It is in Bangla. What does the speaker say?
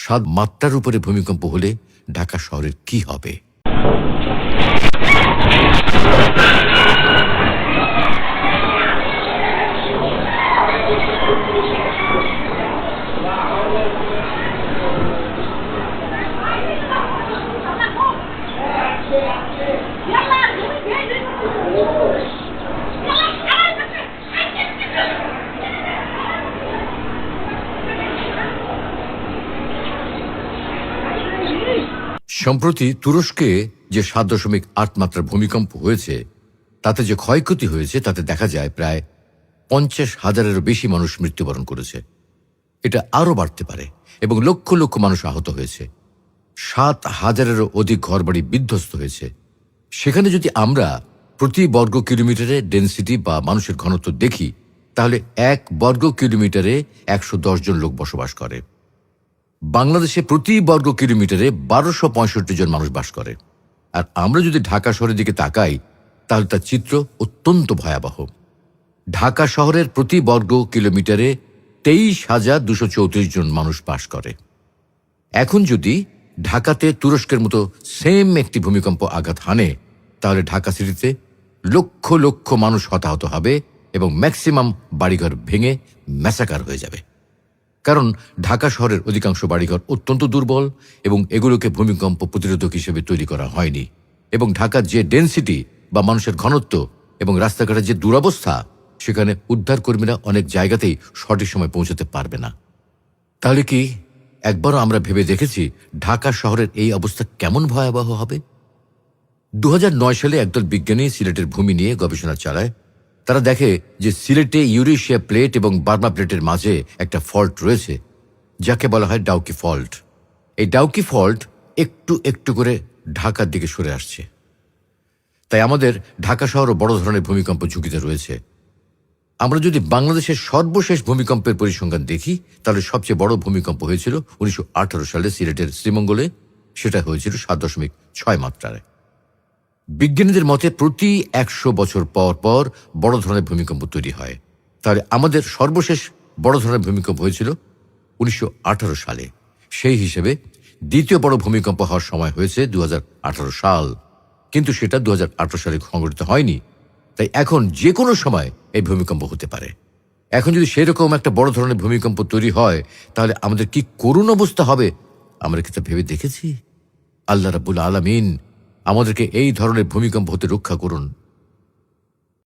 7 মাত্রার উপরে ভূমিকম্প হলে ঢাকা শহরের কি হবে? সম্প্রতি তুরস্কে যে 7.8 মাত্রার ভূমিকম্প হয়েছে তাতে যে ক্ষয়ক্ষতি হয়েছে তাতে দেখা যায় প্রায় 50,000-এরও বেশি মানুষ মৃত্যুবরণ করেছে। এটা আরও বাড়তে পারে এবং লক্ষ লক্ষ মানুষ আহত হয়েছে। 7,000-এরও অধিক ঘরবাড়ি বিধ্বস্ত হয়েছে। সেখানে যদি আমরা প্রতি বর্গ কিলোমিটারে ডেনসিটি বা মানুষের ঘনত্ব দেখি তাহলে 1 বর্গ কিলোমিটারে 110 জন লোক বসবাস করে। বাংলাদেশে প্রতি বর্গ কিলোমিটারে 1265 জন মানুষ বাস করে। আর আমরা যদি ঢাকা শহরের দিকে তাকাই তাহলে তার চিত্র অত্যন্ত ভয়াবহ। ঢাকা শহরের প্রতি বর্গ কিলোমিটারে 23,234 জন মানুষ বাস করে। এখন যদি ঢাকাতে তুরস্কের মতো সেম একটি ভূমিকম্প আঘাত হানে তাহলে ঢাকা সিটিতে লক্ষ লক্ষ মানুষ হতাহত হবে এবং ম্যাক্সিমাম বাড়িঘর ভেঙে ম্যাসাকার হয়ে যাবে। কারণ ঢাকা শহরের অধিকাংশ বাড়িঘর অত্যন্ত দুর্বল এবং এগুলোকে ভূমিকম্প প্রতিরোধক হিসেবে তৈরি করা হয়নি, এবং ঢাকার যে ডেনসিটি বা মানুষের ঘনত্ব এবং রাস্তাঘাটের যে দুরবস্থা সেখানে উদ্ধারকর্মীরা অনেক জায়গাতেই সঠিক সময় পৌঁছতে পারবে না। তাহলে কি একবারও আমরা ভেবে দেখেছি ঢাকা শহরের এই অবস্থা কেমন ভয়াবহ হবে? 2009 সালে একদল বিজ্ঞানী সিলেটের ভূমি নিয়ে গবেষণা চালায়। তারা দেখে যে সিলেটে ইউরেশিয়া প্লেট এবং বার্মা প্লেটের মাঝে একটা ফল্ট রয়েছে যাকে বলা হয় ডাউকি ফল্ট। এই ডাউকি ফল্ট একটু একটু করে ঢাকার দিকে সরে আসছে। তাই আমাদের ঢাকা শহরও বড় ধরনের ভূমিকম্প ঝুঁকিতে রয়েছে। আমরা যদি বাংলাদেশের সর্বশেষ ভূমিকম্পের পরিসংখ্যান দেখি তাহলে সবচেয়ে বড় ভূমিকম্প হয়েছিল 1918 সালে সিলেটের শ্রীমঙ্গলে। সেটা হয়েছিল 7.6 মাত্রায়। বিজ্ঞানীদের মতে প্রতি 100 বছর পর পর বড় ধরনের ভূমিকম্প তৈরি হয়। তাহলে আমাদের সর্বশেষ বড় ধরনের ভূমিকম্প হয়েছিল 1918 সালে। সেই হিসেবে দ্বিতীয় বড় ভূমিকম্প হওয়ার সময় হয়েছে 2018 সাল, কিন্তু সেটা 2018 সালে সংঘটিত হয়নি। তাই এখন যে কোনো সময় এই ভূমিকম্প হতে পারে। এখন যদি সেরকম একটা বড় ধরনের ভূমিকম্প তৈরি হয় তাহলে আমাদের কি করুণ অবস্থা হবে আমরা কি তা ভেবে দেখেছি? আল্লাহ রাব্বুল আলামিন আমাদেরকে এই ধরনের ভূমিকম্প হতে রক্ষা করুন।